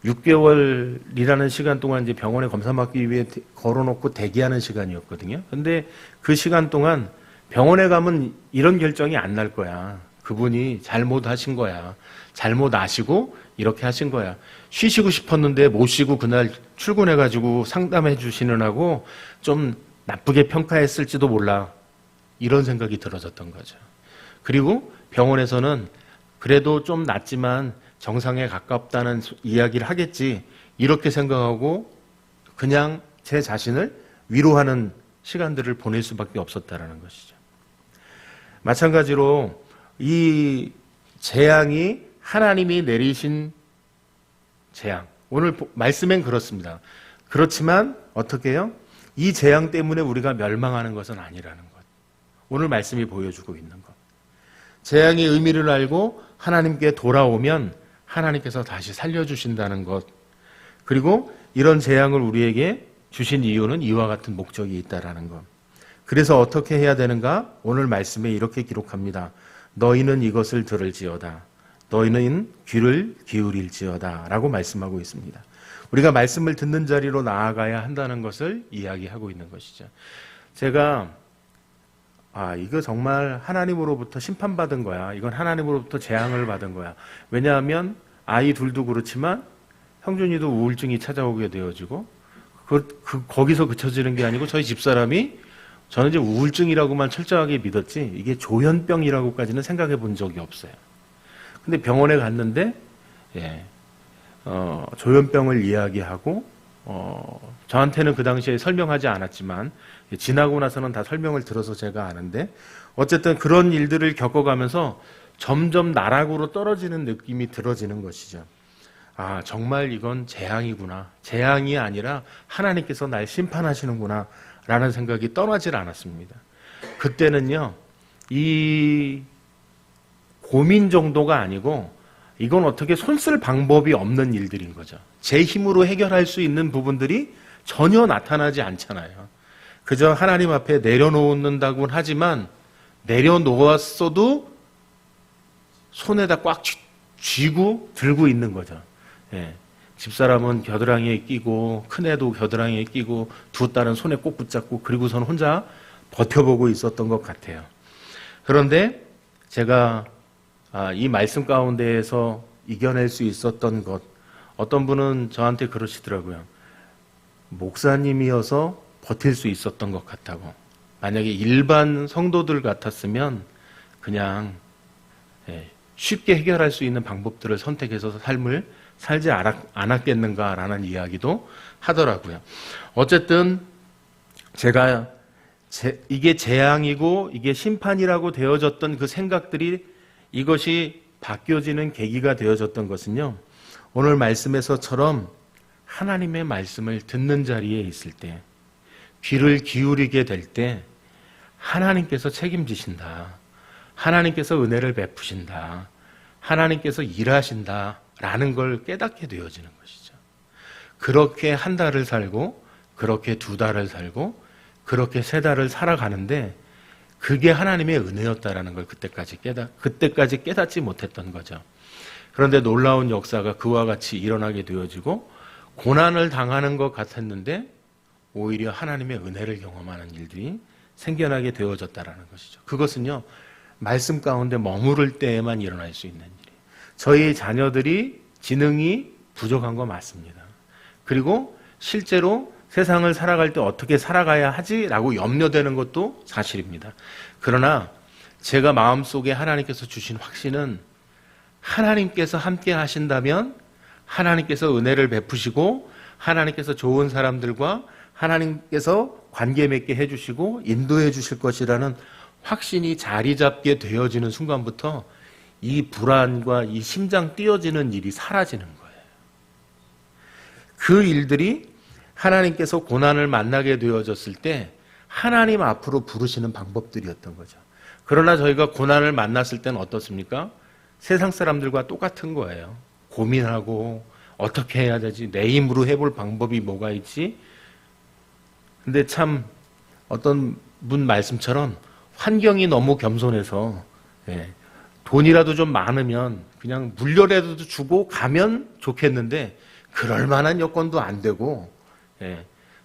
6개월이라는 시간 동안 이제 병원에 검사 받기 위해 걸어놓고 대기하는 시간이었거든요. 근데 그 시간 동안 병원에 가면 이런 결정이 안 날 거야. 그분이 잘못하신 거야. 잘못 아시고 이렇게 하신 거야. 쉬시고 싶었는데 못 쉬고 그날 출근해가지고 상담해 주시느라고 좀 나쁘게 평가했을지도 몰라. 이런 생각이 들어졌던 거죠. 그리고 병원에서는 그래도 좀 낫지만 정상에 가깝다는 이야기를 하겠지. 이렇게 생각하고 그냥 제 자신을 위로하는 시간들을 보낼 수밖에 없었다라는 것이죠. 마찬가지로 이 재앙이 하나님이 내리신 재앙. 오늘 말씀엔 그렇습니다. 그렇지만 어떻게 해요? 이 재앙 때문에 우리가 멸망하는 것은 아니라는 것. 오늘 말씀이 보여주고 있는 것. 재앙의 의미를 알고 하나님께 돌아오면 하나님께서 다시 살려주신다는 것. 그리고 이런 재앙을 우리에게 주신 이유는 이와 같은 목적이 있다라는 것. 그래서 어떻게 해야 되는가? 오늘 말씀에 이렇게 기록합니다. 너희는 이것을 들을지어다. 너희는 귀를 기울일지어다 라고 말씀하고 있습니다. 우리가 말씀을 듣는 자리로 나아가야 한다는 것을 이야기하고 있는 것이죠. 제가 이거 정말 하나님으로부터 심판받은 거야. 이건 하나님으로부터 재앙을 받은 거야. 왜냐하면 아이 둘도 그렇지만 형준이도 우울증이 찾아오게 되어지고 거기서 그쳐지는 게 아니고 저희 집사람이 저는 이제 우울증이라고만 철저하게 믿었지 이게 조현병이라고까지는 생각해 본 적이 없어요. 근데 병원에 갔는데 조현병을 이야기하고 저한테는 그 당시에 설명하지 않았지만 지나고 나서는 다 설명을 들어서 제가 아는데 어쨌든 그런 일들을 겪어가면서 점점 나락으로 떨어지는 느낌이 들어지는 것이죠. 정말 이건 재앙이구나. 재앙이 아니라 하나님께서 날 심판하시는구나 라는 생각이 떠나질 않았습니다. 그때는요, 이 고민 정도가 아니고 이건 어떻게 손쓸 방법이 없는 일들인 거죠. 제 힘으로 해결할 수 있는 부분들이 전혀 나타나지 않잖아요. 그저 하나님 앞에 내려놓는다고는 하지만 내려놓았어도 손에다 꽉 쥐고 들고 있는 거죠. 집사람은 겨드랑이에 끼고 큰애도 겨드랑이에 끼고 두 딸은 손에 꼭 붙잡고 그리고선 혼자 버텨보고 있었던 것 같아요. 그런데 제가 이 말씀 가운데에서 이겨낼 수 있었던 것, 어떤 분은 저한테 그러시더라고요. 목사님이어서 버틸 수 있었던 것 같다고. 만약에 일반 성도들 같았으면 그냥 쉽게 해결할 수 있는 방법들을 선택해서 삶을 살지 않았겠는가라는 이야기도 하더라고요. 어쨌든 제가 이게 재앙이고 이게 심판이라고 되어졌던 그 생각들이 이것이 바뀌어지는 계기가 되어졌던 것은요. 오늘 말씀에서처럼 하나님의 말씀을 듣는 자리에 있을 때 귀를 기울이게 될 때 하나님께서 책임지신다. 하나님께서 은혜를 베푸신다. 하나님께서 일하신다. 라는 걸 깨닫게 되어지는 것이죠. 그렇게 한 달을 살고 그렇게 두 달을 살고 그렇게 세 달을 살아가는데 그게 하나님의 은혜였다라는 걸 그때까지 깨닫지 못했던 거죠. 그런데 놀라운 역사가 그와 같이 일어나게 되어지고 고난을 당하는 것 같았는데 오히려 하나님의 은혜를 경험하는 일들이 생겨나게 되어졌다라는 것이죠. 그것은요, 말씀 가운데 머무를 때에만 일어날 수 있는 일이에요. 저희 자녀들이 지능이 부족한 거 맞습니다. 그리고 실제로 세상을 살아갈 때 어떻게 살아가야 하지라고 염려되는 것도 사실입니다. 그러나 제가 마음속에 하나님께서 주신 확신은 하나님께서 함께 하신다면 하나님께서 은혜를 베푸시고 하나님께서 좋은 사람들과 하나님께서 관계 맺게 해주시고 인도해 주실 것이라는 확신이 자리 잡게 되어지는 순간부터 이 불안과 이 심장 뛰어지는 일이 사라지는 거예요. 그 일들이 하나님께서 고난을 만나게 되어졌을 때 하나님 앞으로 부르시는 방법들이었던 거죠. 그러나 저희가 고난을 만났을 때는 어떻습니까? 세상 사람들과 똑같은 거예요. 고민하고 어떻게 해야 되지? 내 힘으로 해볼 방법이 뭐가 있지? 근데 참 어떤 분 말씀처럼 환경이 너무 겸손해서 돈이라도 좀 많으면 그냥 물려라도 주고 가면 좋겠는데 그럴 만한 여건도 안 되고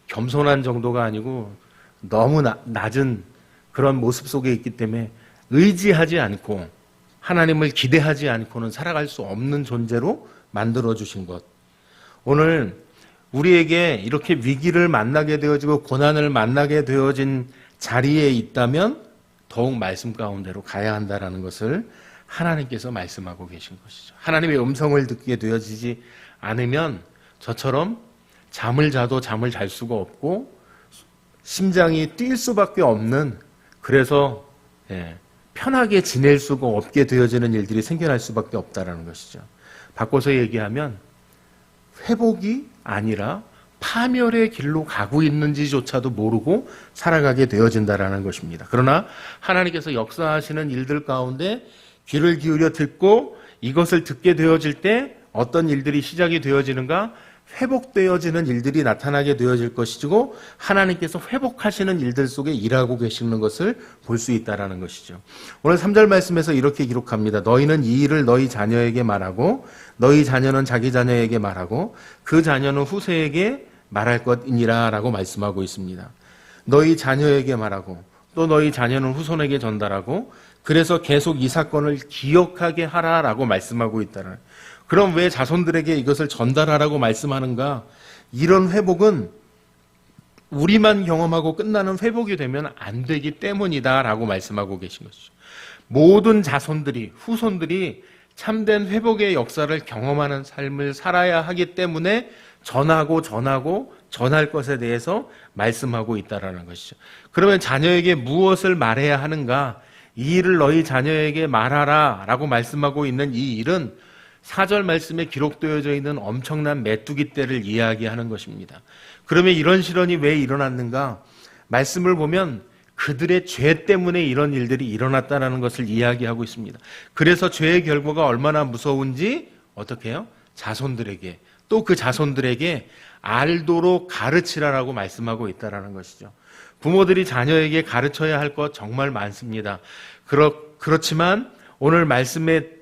겸손한 정도가 아니고 너무 낮은 그런 모습 속에 있기 때문에 의지하지 않고 하나님을 기대하지 않고는 살아갈 수 없는 존재로 만들어주신 것. 오늘 우리에게 이렇게 위기를 만나게 되어지고 고난을 만나게 되어진 자리에 있다면 더욱 말씀 가운데로 가야 한다는 것을 하나님께서 말씀하고 계신 것이죠. 하나님의 음성을 듣게 되어지지 않으면 저처럼 잠을 자도 잠을 잘 수가 없고 심장이 뛸 수밖에 없는, 그래서 편하게 지낼 수가 없게 되어지는 일들이 생겨날 수밖에 없다는 것이죠. 바꿔서 얘기하면 회복이 아니라 파멸의 길로 가고 있는지조차도 모르고 살아가게 되어진다는 것입니다. 그러나 하나님께서 역사하시는 일들 가운데 귀를 기울여 듣고 이것을 듣게 되어질 때 어떤 일들이 시작이 되어지는가? 회복되어지는 일들이 나타나게 되어질 것이고 하나님께서 회복하시는 일들 속에 일하고 계시는 것을 볼 수 있다라는 것이죠. 오늘 3절 말씀에서 이렇게 기록합니다. 너희는 이 일을 너희 자녀에게 말하고 너희 자녀는 자기 자녀에게 말하고 그 자녀는 후세에게 말할 것이니라 라고 말씀하고 있습니다. 너희 자녀에게 말하고 또 너희 자녀는 후손에게 전달하고 그래서 계속 이 사건을 기억하게 하라라고 말씀하고 있다는. 그럼 왜 자손들에게 이것을 전달하라고 말씀하는가? 이런 회복은 우리만 경험하고 끝나는 회복이 되면 안 되기 때문이다라고 말씀하고 계신 것이죠. 모든 자손들이, 후손들이 참된 회복의 역사를 경험하는 삶을 살아야 하기 때문에 전할 것에 대해서 말씀하고 있다라는 것이죠. 그러면 자녀에게 무엇을 말해야 하는가? 이 일을 너희 자녀에게 말하라 라고 말씀하고 있는 이 일은 4절 말씀에 기록되어져 있는 엄청난 메뚜기 떼를 이야기하는 것입니다. 그러면 이런 실현이 왜 일어났는가? 말씀을 보면 그들의 죄 때문에 이런 일들이 일어났다는 것을 이야기하고 있습니다. 그래서 죄의 결과가 얼마나 무서운지 어떻게 해요? 자손들에게 또 그 자손들에게 알도록 가르치라라고 말씀하고 있다는 것이죠. 부모들이 자녀에게 가르쳐야 할 것 정말 많습니다. 그렇지만 오늘 말씀에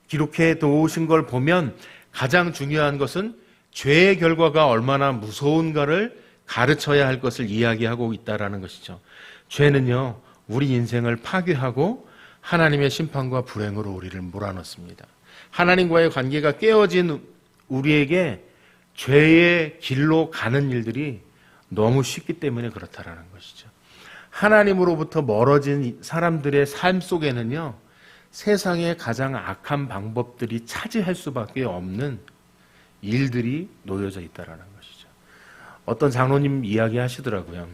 기록해 놓으신 걸 보면 가장 중요한 것은 죄의 결과가 얼마나 무서운가를 가르쳐야 할 것을 이야기하고 있다는 것이죠. 죄는요, 우리 인생을 파괴하고 하나님의 심판과 불행으로 우리를 몰아넣습니다. 하나님과의 관계가 깨어진 우리에게 죄의 길로 가는 일들이 너무 쉽기 때문에 그렇다는 것이죠. 하나님으로부터 멀어진 사람들의 삶 속에는요, 세상의 가장 악한 방법들이 차지할 수밖에 없는 일들이 놓여져 있다는 것이죠. 어떤 장로님 이야기 하시더라고요.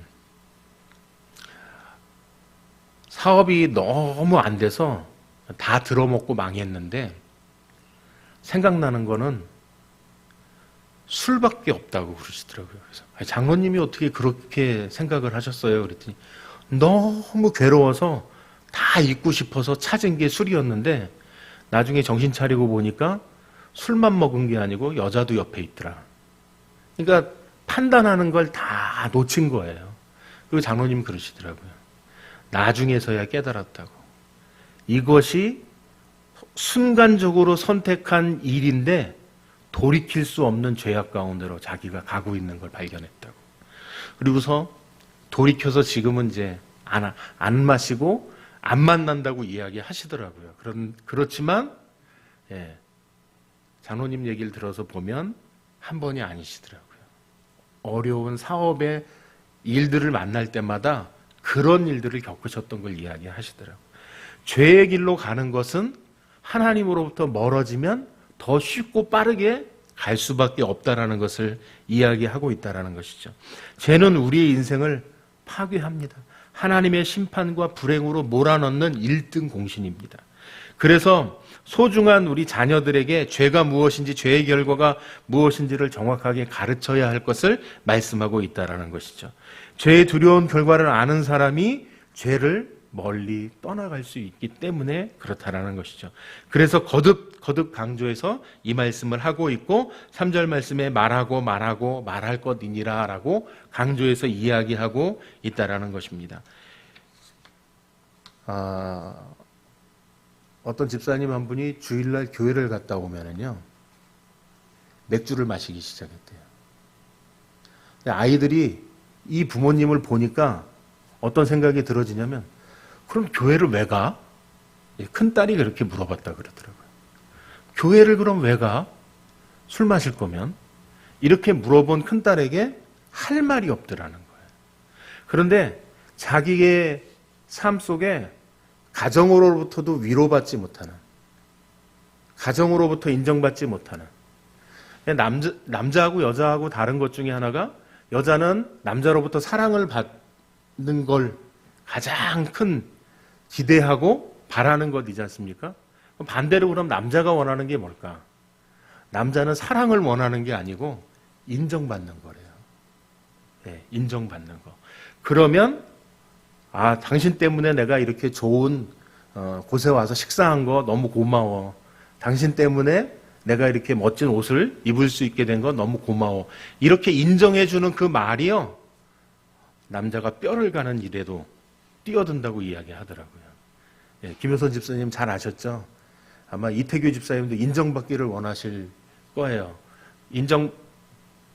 사업이 너무 안 돼서 다 들어먹고 망했는데 생각나는 거는 술밖에 없다고 그러시더라고요. 그래서 장로님이 어떻게 그렇게 생각을 하셨어요? 그랬더니 너무 괴로워서 다 잊고 싶어서 찾은 게 술이었는데 나중에 정신 차리고 보니까 술만 먹은 게 아니고 여자도 옆에 있더라. 그러니까 판단하는 걸 다 놓친 거예요. 그리고 장로님 그러시더라고요. 나중에서야 깨달았다고. 이것이 순간적으로 선택한 일인데 돌이킬 수 없는 죄악 가운데로 자기가 가고 있는 걸 발견했다고. 그리고서 돌이켜서 지금은 이제 안 마시고 안 만난다고 이야기하시더라고요. 그렇지만 장로님 얘기를 들어서 보면 한 번이 아니시더라고요. 어려운 사업의 일들을 만날 때마다 그런 일들을 겪으셨던 걸 이야기하시더라고요. 죄의 길로 가는 것은 하나님으로부터 멀어지면 더 쉽고 빠르게 갈 수밖에 없다라는 것을 이야기하고 있다라는 것이죠. 죄는 우리의 인생을 파괴합니다. 하나님의 심판과 불행으로 몰아넣는 1등 공신입니다. 그래서 소중한 우리 자녀들에게 죄가 무엇인지, 죄의 결과가 무엇인지를 정확하게 가르쳐야 할 것을 말씀하고 있다라는 것이죠. 죄의 두려운 결과를 아는 사람이 죄를 멀리 떠나갈 수 있기 때문에 그렇다라는 것이죠. 그래서 거듭 강조해서 이 말씀을 하고 있고 3절 말씀에 말할 것이니라 라고 강조해서 이야기하고 있다라는 것입니다. 어떤 집사님 한 분이 주일날 교회를 갔다 오면은요, 맥주를 마시기 시작했대요. 아이들이 이 부모님을 보니까 어떤 생각이 들어지냐면, 그럼 교회를 왜 가? 큰딸이 그렇게 물어봤다 그러더라고요. 교회를 그럼 왜 가? 술 마실 거면? 이렇게 물어본 큰딸에게 할 말이 없더라는 거예요. 그런데 자기의 삶 속에 가정으로부터도 위로받지 못하는, 가정으로부터 인정받지 못하는, 남자하고 여자하고 다른 것 중에 하나가, 여자는 남자로부터 사랑을 받는 걸 가장 큰 기대하고 바라는 것이지 않습니까? 반대로 그럼 남자가 원하는 게 뭘까? 남자는 사랑을 원하는 게 아니고 인정받는 거래요. 네, 인정받는 거. 그러면 당신 때문에 내가 이렇게 좋은 곳에 와서 식사한 거 너무 고마워. 당신 때문에 내가 이렇게 멋진 옷을 입을 수 있게 된 건 너무 고마워. 이렇게 인정해주는 그 말이요. 남자가 뼈를 가는 일에도 뛰어든다고 이야기하더라고요. 예, 김효선 집사님 잘 아셨죠? 아마 이태규 집사님도 인정받기를 원하실 거예요.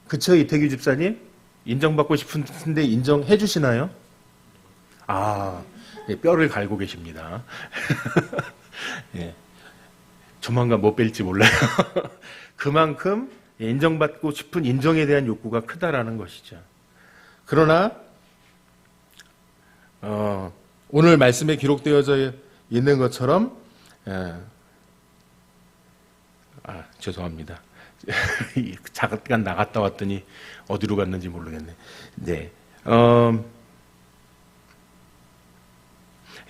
그쵸, 이태규 집사님? 인정받고 싶은데 인정해 주시나요? 예, 뼈를 갈고 계십니다. 예, 조만간 못 뺄지 몰라요. 그만큼 인정받고 싶은 인정에 대한 욕구가 크다라는 것이죠. 그러나 오늘 말씀에 기록되어져 있는 것처럼 죄송합니다. 잠깐 나갔다 왔더니 어디로 갔는지 모르겠네. 네,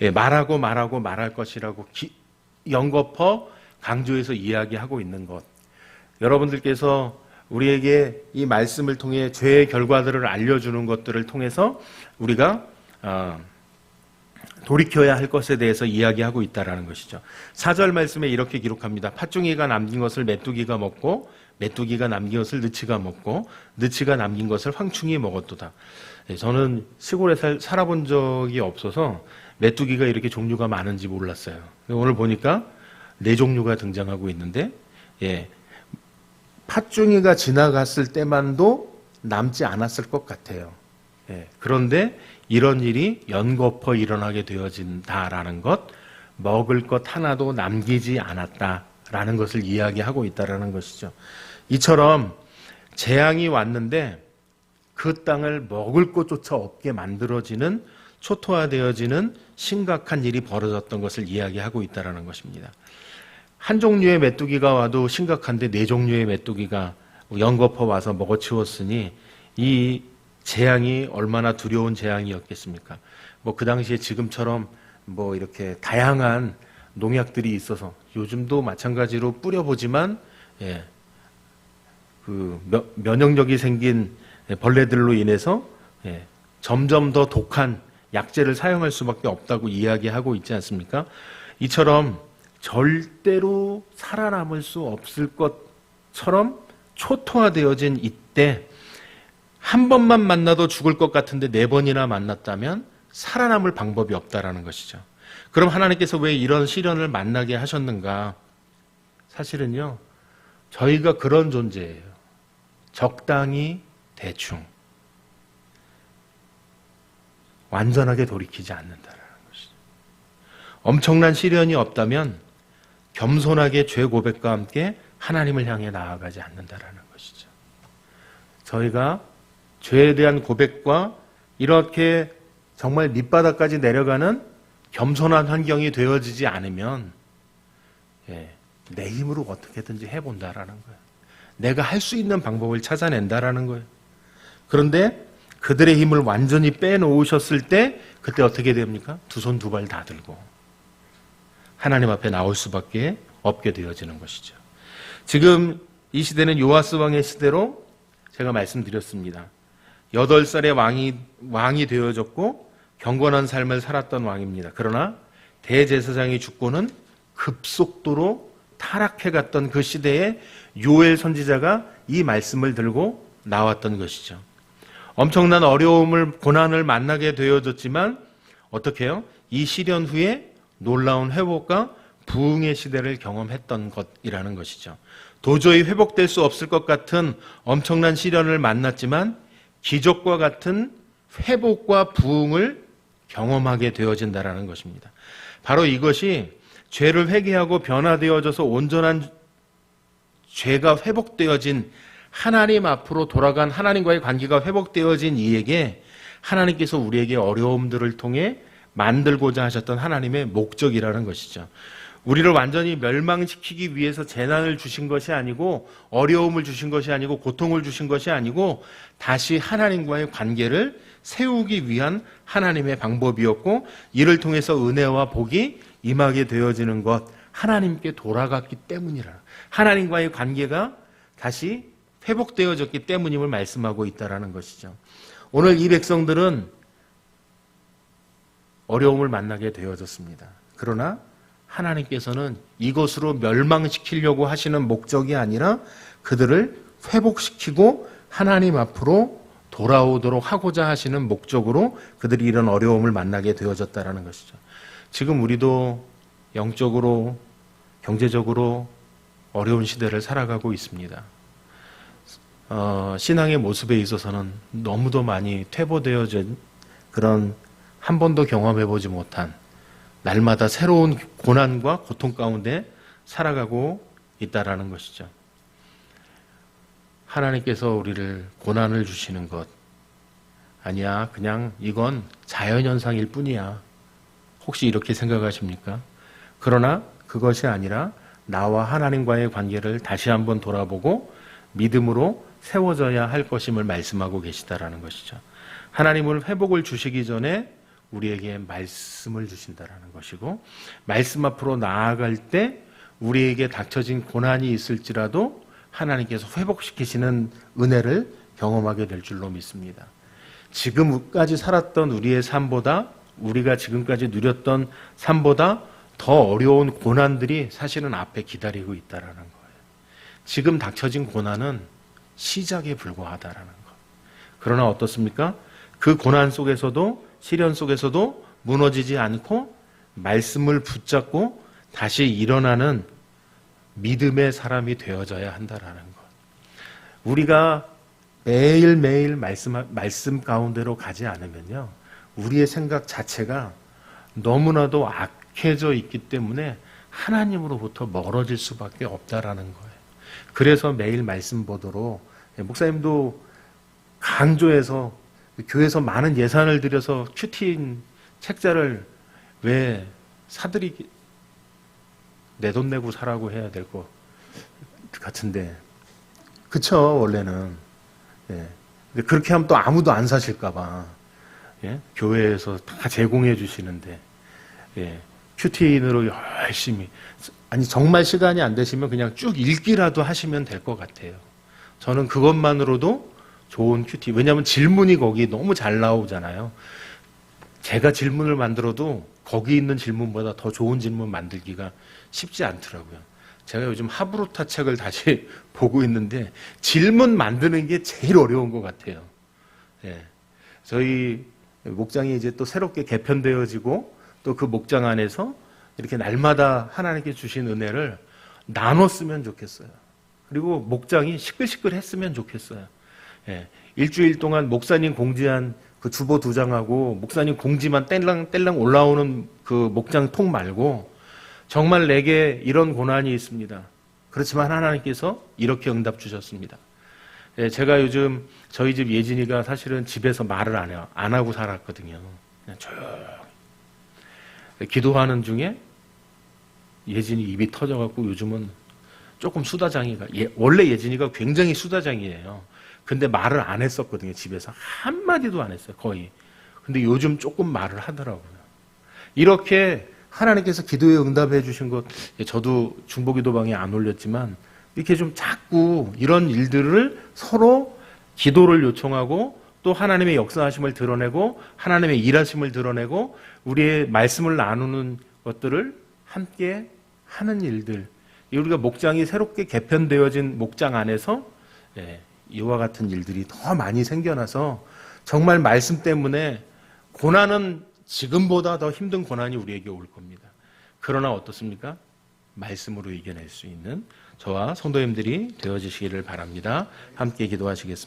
예, 말할 것이라고 연거퍼 강조해서 이야기하고 있는 것. 여러분들께서 우리에게 이 말씀을 통해 죄의 결과들을 알려주는 것들을 통해서 우리가 돌이켜야 할 것에 대해서 이야기하고 있다라는 것이죠. 4절 말씀에 이렇게 기록합니다. 팥중이가 남긴 것을 메뚜기가 먹고 메뚜기가 남긴 것을 느치가 먹고 느치가 남긴 것을 황충이 먹었도다. 저는 시골에 살아본 적이 없어서 메뚜기가 이렇게 종류가 많은지 몰랐어요. 오늘 보니까 4종류가 등장하고 있는데, 예, 팥중이가 지나갔을 때만도 남지 않았을 것 같아요. 예, 그런데 이런 일이 연거퍼 일어나게 되어진다라는 것, 먹을 것 하나도 남기지 않았다라는 것을 이야기하고 있다라는 것이죠. 이처럼 재앙이 왔는데 그 땅을 먹을 것조차 없게 만들어지는, 초토화되어지는 심각한 일이 벌어졌던 것을 이야기하고 있다라는 것입니다. 한 종류의 메뚜기가 와도 심각한데 4종류의 메뚜기가 연거퍼 와서 먹어치웠으니 이 재앙이 얼마나 두려운 재앙이었겠습니까? 그 당시에 지금처럼 이렇게 다양한 농약들이 있어서 요즘도 마찬가지로 뿌려보지만, 예, 그 면역력이 생긴 벌레들로 인해서, 예, 점점 더 독한 약재를 사용할 수밖에 없다고 이야기하고 있지 않습니까? 이처럼 절대로 살아남을 수 없을 것처럼 초토화되어진 이때 한 번만 만나도 죽을 것 같은데 4번이나 만났다면 살아남을 방법이 없다라는 것이죠. 그럼 하나님께서 왜 이런 시련을 만나게 하셨는가? 사실은요, 저희가 그런 존재예요. 적당히 대충 완전하게 돌이키지 않는다라는 것이죠. 엄청난 시련이 없다면 겸손하게 죄 고백과 함께 하나님을 향해 나아가지 않는다라는 것이죠. 저희가 죄에 대한 고백과 이렇게 정말 밑바닥까지 내려가는 겸손한 환경이 되어지지 않으면, 예, 내 힘으로 어떻게든지 해본다라는 거예요. 내가 할 수 있는 방법을 찾아낸다라는 거예요. 그런데 그들의 힘을 완전히 빼놓으셨을 때 그때 어떻게 됩니까? 2손 2발 다 들고 하나님 앞에 나올 수밖에 없게 되어지는 것이죠. 지금 이 시대는 요아스 왕의 시대로 제가 말씀드렸습니다. 8살의 왕이 되어졌고 경건한 삶을 살았던 왕입니다. 그러나 대제사장이 죽고는 급속도로 타락해갔던 그 시대에 요엘 선지자가 이 말씀을 들고 나왔던 것이죠. 엄청난 어려움을, 고난을 만나게 되어졌지만 어떻게 해요? 이 시련 후에 놀라운 회복과 부흥의 시대를 경험했던 것이라는 것이죠. 도저히 회복될 수 없을 것 같은 엄청난 시련을 만났지만 기적과 같은 회복과 부흥을 경험하게 되어진다라는 것입니다. 바로 이것이 죄를 회개하고 변화되어져서 온전한 죄가 회복되어진, 하나님 앞으로 돌아간 하나님과의 관계가 회복되어진 이에게 하나님께서 우리에게 어려움들을 통해 만들고자 하셨던 하나님의 목적이라는 것이죠. 우리를 완전히 멸망시키기 위해서 재난을 주신 것이 아니고, 어려움을 주신 것이 아니고, 고통을 주신 것이 아니고, 다시 하나님과의 관계를 세우기 위한 하나님의 방법이었고, 이를 통해서 은혜와 복이 임하게 되어지는 것, 하나님께 돌아갔기 때문이라, 하나님과의 관계가 다시 회복되어졌기 때문임을 말씀하고 있다는 것이죠. 오늘 이 백성들은 어려움을 만나게 되어졌습니다. 그러나 하나님께서는 이것으로 멸망시키려고 하시는 목적이 아니라 그들을 회복시키고 하나님 앞으로 돌아오도록 하고자 하시는 목적으로 그들이 이런 어려움을 만나게 되어졌다는 것이죠. 지금 우리도 영적으로, 경제적으로 어려운 시대를 살아가고 있습니다. 신앙의 모습에 있어서는 너무도 많이 퇴보되어진 그런 한 번도 경험해보지 못한 날마다 새로운 고난과 고통 가운데 살아가고 있다라는 것이죠. 하나님께서 우리를 고난을 주시는 것 아니야, 그냥 이건 자연현상일 뿐이야. 혹시 이렇게 생각하십니까? 그러나 그것이 아니라 나와 하나님과의 관계를 다시 한번 돌아보고 믿음으로 세워져야 할 것임을 말씀하고 계시다라는 것이죠. 하나님은 회복을 주시기 전에 우리에게 말씀을 주신다라는 것이고, 말씀 앞으로 나아갈 때 우리에게 닥쳐진 고난이 있을지라도 하나님께서 회복시키시는 은혜를 경험하게 될 줄로 믿습니다. 지금까지 살았던 우리의 삶보다, 우리가 지금까지 누렸던 삶보다 더 어려운 고난들이 사실은 앞에 기다리고 있다라는 거예요. 지금 닥쳐진 고난은 시작에 불과하다라는 것. 그러나 어떻습니까? 그 고난 속에서도, 시련 속에서도 무너지지 않고 말씀을 붙잡고 다시 일어나는 믿음의 사람이 되어져야 한다라는 것. 우리가 매일매일 말씀 가운데로 가지 않으면요, 우리의 생각 자체가 너무나도 악해져 있기 때문에 하나님으로부터 멀어질 수밖에 없다라는 거예요. 그래서 매일 말씀 보도록, 목사님도 강조해서 교회에서 많은 예산을 들여서 큐티인 책자를 왜 사들이기, 내 돈 내고 사라고 해야 될 것 같은데, 그쵸, 원래는. 예. 근데 그렇게 하면 또 아무도 안 사실까봐, 예? 교회에서 다 제공해 주시는데, 예. 큐티인으로 열심히, 아니, 정말 시간이 안 되시면 그냥 쭉 읽기라도 하시면 될 것 같아요. 저는 그것만으로도 좋은 큐티, 왜냐하면 질문이 거기 너무 잘 나오잖아요. 제가 질문을 만들어도 거기 있는 질문보다 더 좋은 질문 만들기가 쉽지 않더라고요. 제가 요즘 하브루타 책을 다시 보고 있는데 질문 만드는 게 제일 어려운 것 같아요. 예. 저희 목장이 이제 또 새롭게 개편되어지고 또 그 목장 안에서 이렇게 날마다 하나님께 주신 은혜를 나눴으면 좋겠어요. 그리고 목장이 시끌시끌했으면 좋겠어요. 예. 일주일 동안 목사님 공지한 그 주보 2장하고 목사님 공지만 뗄랑 올라오는 그 목장 통 말고 정말 내게 이런 고난이 있습니다. 그렇지만 하나님께서 이렇게 응답 주셨습니다. 예, 제가 요즘 저희 집 예진이가 사실은 집에서 말을 안 해요. 안 하고 살았거든요. 그냥 조용히. 기도하는 중에 예진이 입이 터져갖고 요즘은 조금 수다장이가, 원래 예진이가 굉장히 수다장이에요. 근데 말을 안 했었거든요. 집에서 한마디도 안 했어요. 거의. 근데 요즘 조금 말을 하더라고요. 이렇게 하나님께서 기도에 응답해 주신 것, 저도 중보기도방에 안 올렸지만 이렇게 좀 자꾸 이런 일들을 서로 기도를 요청하고 또 하나님의 역사하심을 드러내고 하나님의 일하심을 드러내고 우리의 말씀을 나누는 것들을 함께 하는 일들, 우리가 목장이 새롭게 개편되어진 목장 안에서 이와 같은 일들이 더 많이 생겨나서 정말 말씀 때문에 고난은 지금보다 더 힘든 고난이 우리에게 올 겁니다. 그러나 어떻습니까? 말씀으로 이겨낼 수 있는 저와 성도님들이 되어주시기를 바랍니다. 함께 기도하시겠습니다.